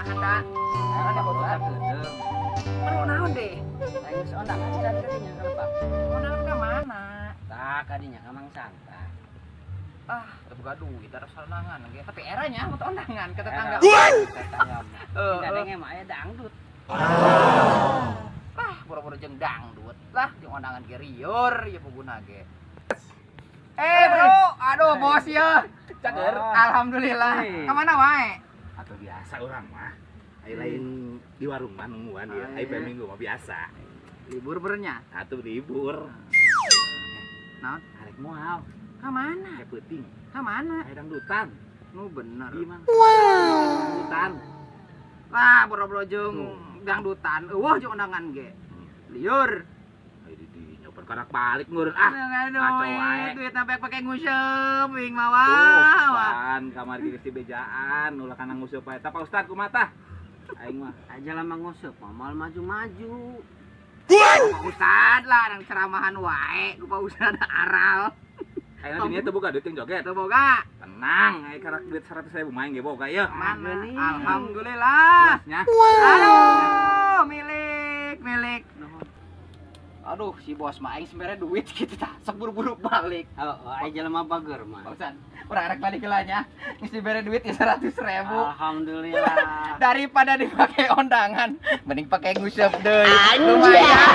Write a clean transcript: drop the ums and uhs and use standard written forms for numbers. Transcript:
anda. Ada bosan gedeng. Perlu naon deh. Aing geus ondangan can kadinya kalepak. Undangan ke mana? Tah kadinya ka Mang Santa. Ah, buka duit ada undangan ge. Tapi eranya mau undangan ke tetangga. Tetangga. Kadang emang aya dangdut. Lah, boro-boro jeung dangdut. Lah, jeung undangan ge rieur ya puguna ge. Bro, aduh bos ya. Cager. Alhamdulillah. Hey. Kemana wae? Atau biasa orang mah. Ai lain di warung mah nungguan dia. Ai minggu mah biasa. Libur bernya. Atuh libur. Naon? Arek moal. Ka mana? Kayak peuting. Ka mana? Ai dangdutan. Nu bener. Di mang. Dangdutan. Lah, boro-boro jeung dangdutan. Eueuh jeung undangan ge. Liur. Ai di nyoper karak balik ngeureun ah. Ngaco wae. Duit sampai pakai nguseup wing mawa. Pan kamar geus dibejaan ulah kana nguseup eta Pak Ustad kumaha tah? Aing mah Aja lama nguseup mal maju-maju. Pak Ustad lah yang ceramahan wae, ku Pak Ustad aral. ayeuna dinya teu boga duit jeung joget. Teu boga. Tenang, ai karak duit 100.000 main ge boga ieu. Mana? nih. Alhamdulillah. Nya. Aduh, milik. Aduh, si bos mah aing sebenarnya duit gitu tah. Sok buru-buru balik. Aja lama bager mah. Pak Ustad, urang arek balik heula nya. Geus dibere duit ya 100.000. Alhamdulillah. Daripada dipakai undangan, mending pakai nguseup deui. Lumayan.